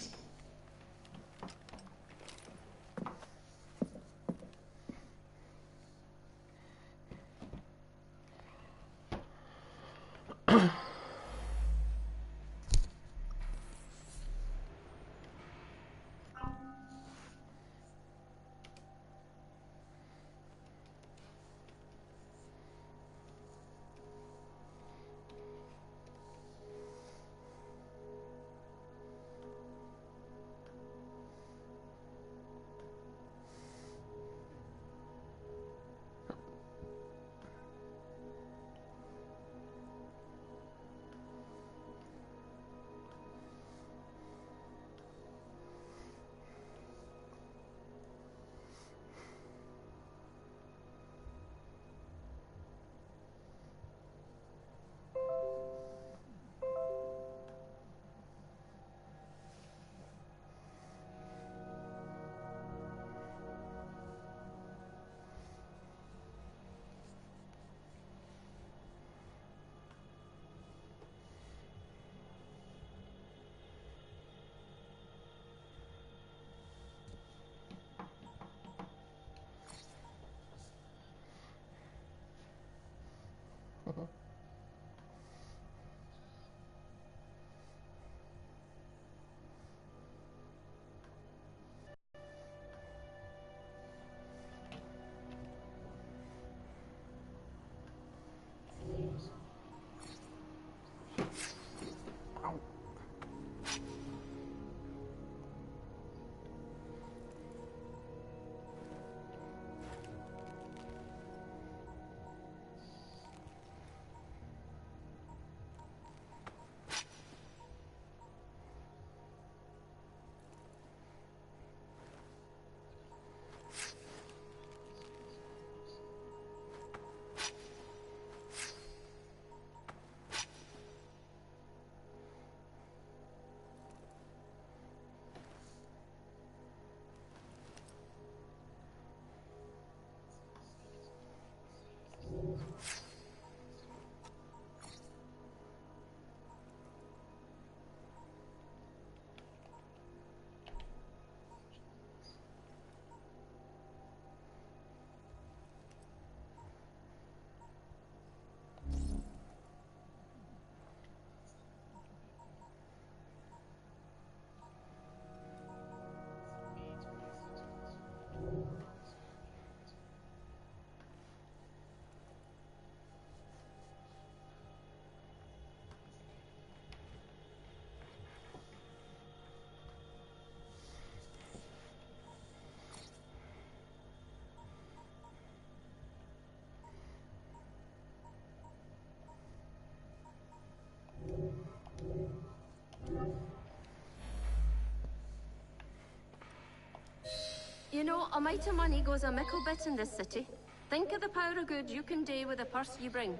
You know, a mite of money goes a mickle bit in this city. Think of the power of good you can do with the purse you bring.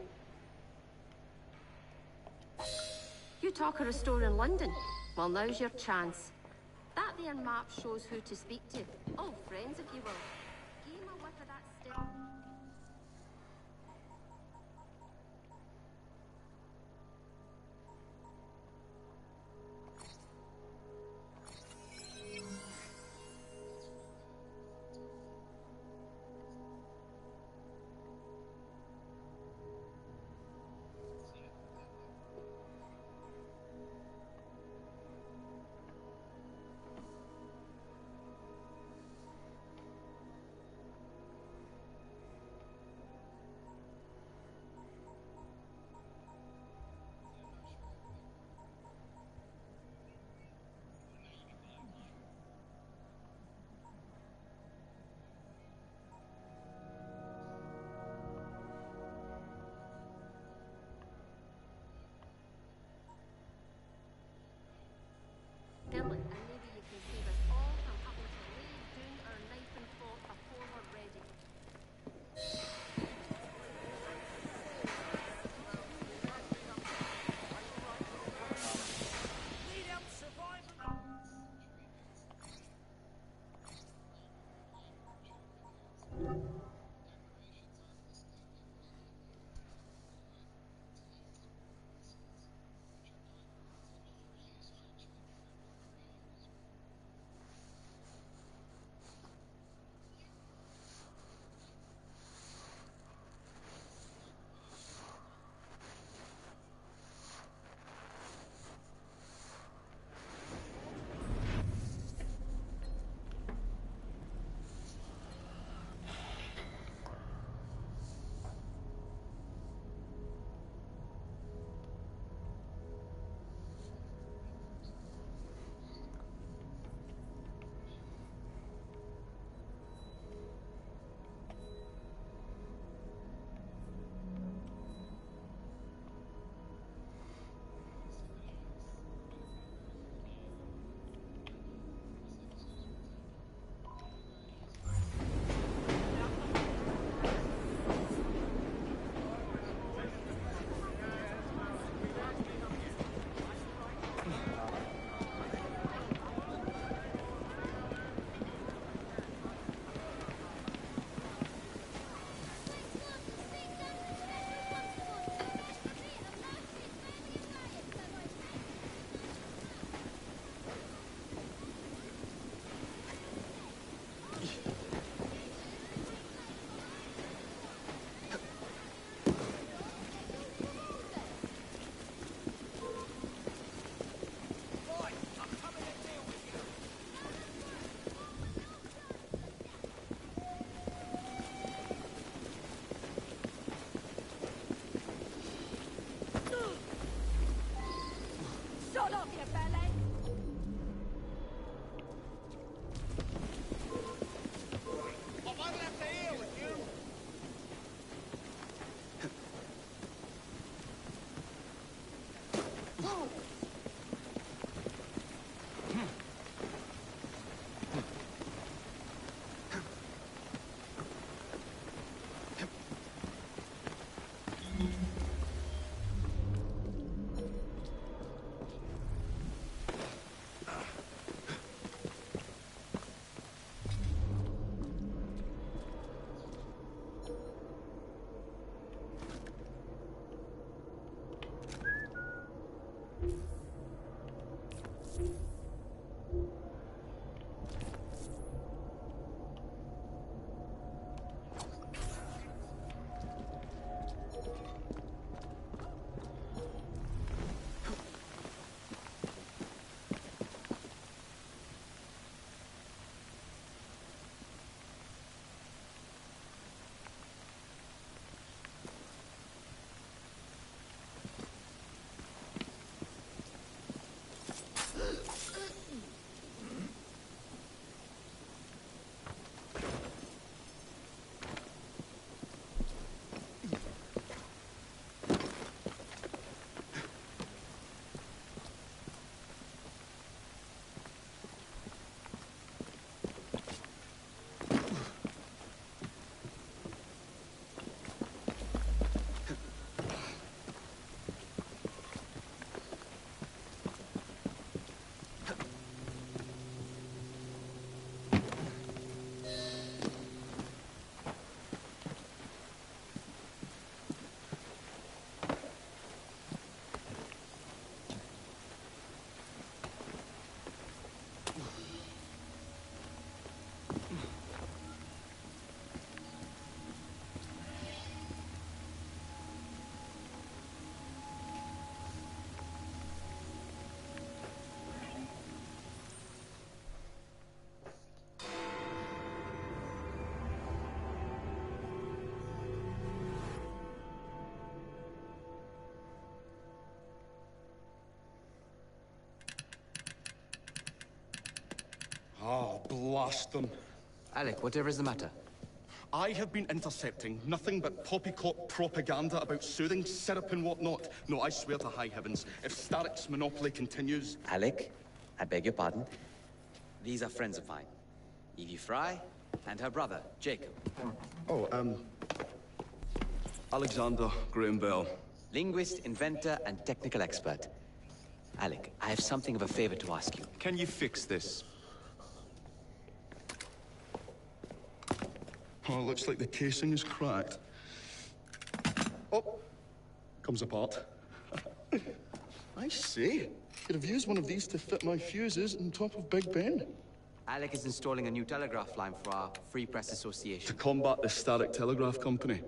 You talk of a store in London. Well, now's your chance. That there map shows who to speak to. All friends, if you will. Give him a whiff of that stick. Dylan, and maybe you can save us all from having to lay down our knife and fork before we're ready. Need help surviving? Shut up, you belly! What might have to hear with you? blast them. Alec, whatever is the matter? I have been intercepting nothing but poppycock propaganda about soothing syrup and whatnot. No, I swear to high heavens, if Starrick's monopoly continues... Alec, I beg your pardon. These are friends of mine. Evie Fry and her brother, Jacob. Oh, Alexander Graham Bell. Linguist, inventor, and technical expert. Alec, I have something of a favor to ask you. Can you fix this? Oh, looks like the casing is cracked. Oh, comes apart. I see. Could have used one of these to fit my fuses on top of Big Ben. Alec is installing a new telegraph line for our Free Press Association. To combat the Starrick Telegraph Company.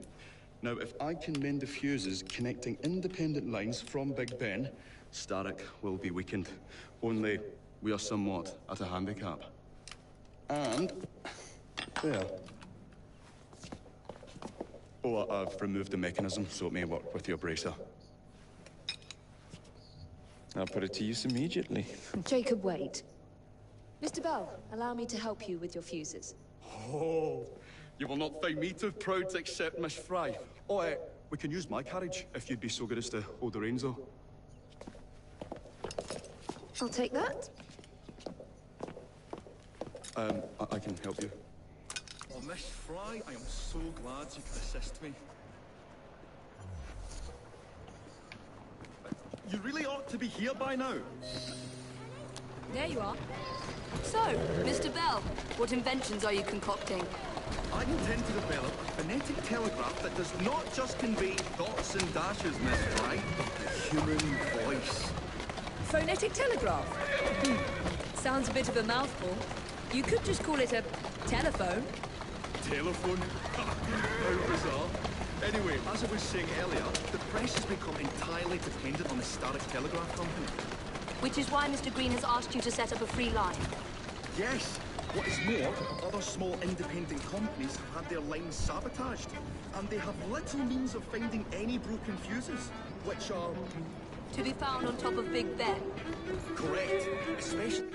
Now, if I can mend the fuses connecting independent lines from Big Ben, Starrick will be weakened. Only we are somewhat at a handicap. And... there. Oh, I've removed the mechanism so it may work with your bracer. I'll put it to use immediately. Jacob, wait. Mr. Bell, allow me to help you with your fuses. Oh, you will not find me too proud to accept Miss Fry. Oh, we can use my carriage, if you'd be so good as to hold the reins, though. I'll take that. I can help you. Oh, Miss Fry, I am so glad you could assist me. You really ought to be here by now. There you are. So, Mr. Bell, what inventions are you concocting? I intend to develop a phonetic telegraph that does not just convey dots and dashes, Miss Fry, but the human voice. Phonetic telegraph? Sounds a bit of a mouthful. You could just call it a telephone. Telephone? How bizarre. Anyway, as I was saying earlier, the press has become entirely dependent on the Starrick Telegraph Company. Which is why Mr. Green has asked you to set up a free line. Yes. What is more, other small independent companies have had their lines sabotaged, and they have little means of finding any broken fuses, which are... To be found on top of Big Ben. Correct. Especially...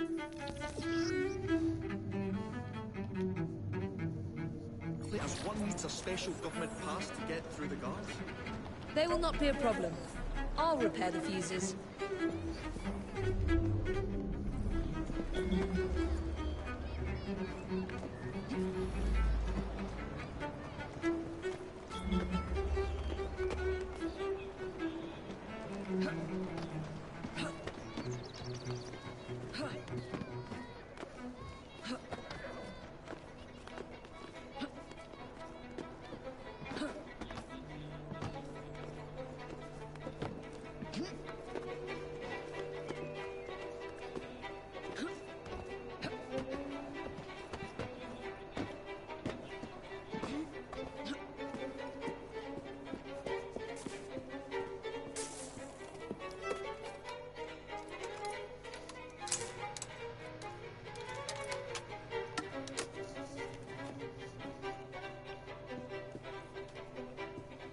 as one needs a special government pass to get through the guards. They will not be a problem. I'll repair the fuses.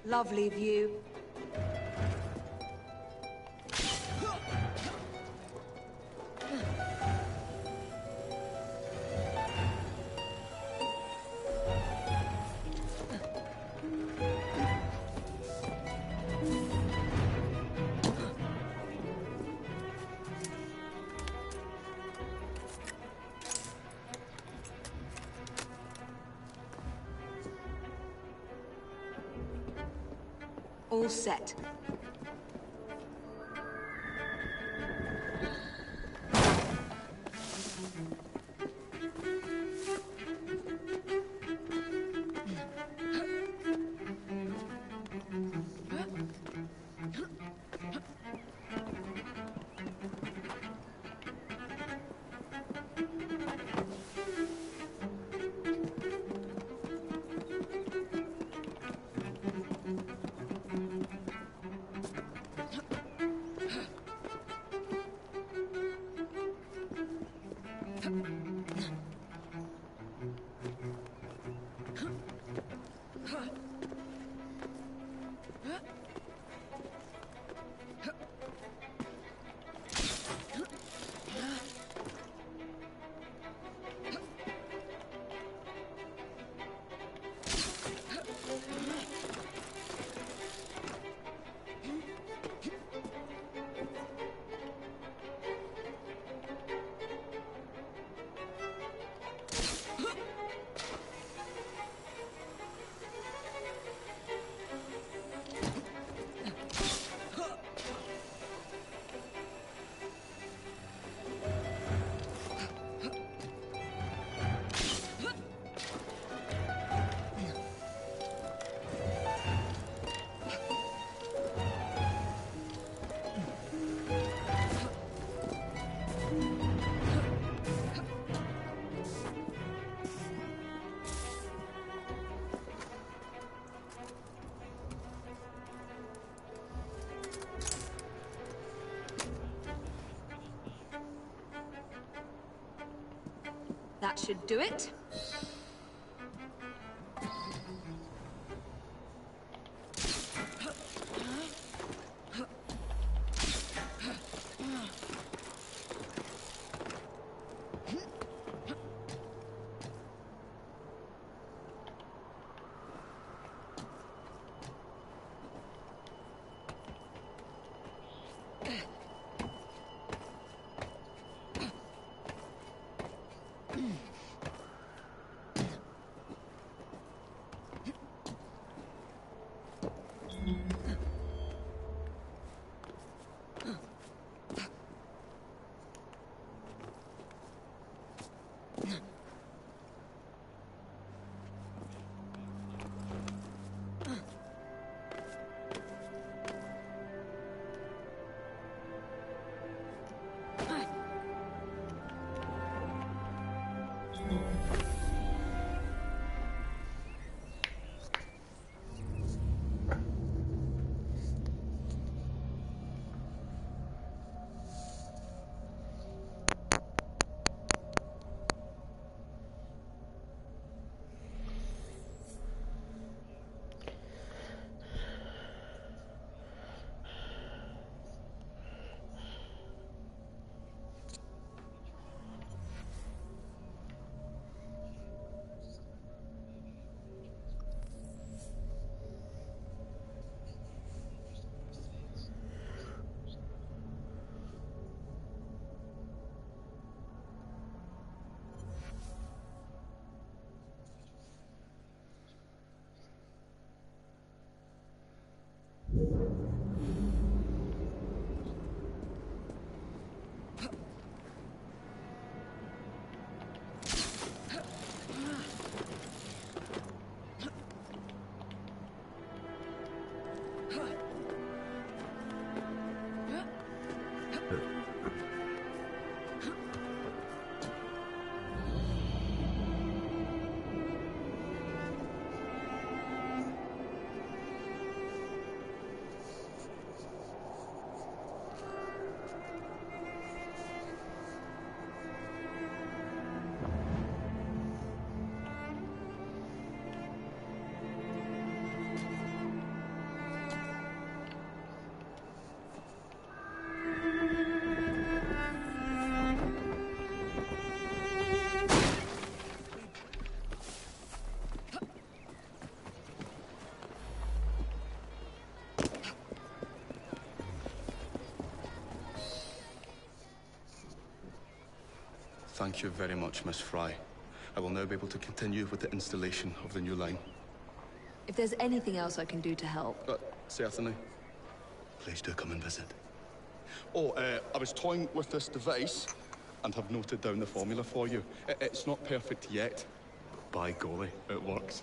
Lovely view. All set. should do it. Thank you very much, Miss Fry. I will now be able to continue with the installation of the new line. If there's anything else I can do to help... certainly. Please do come and visit. Oh, I was toying with this device and have noted down the formula for you. It's not perfect yet. By golly, it works.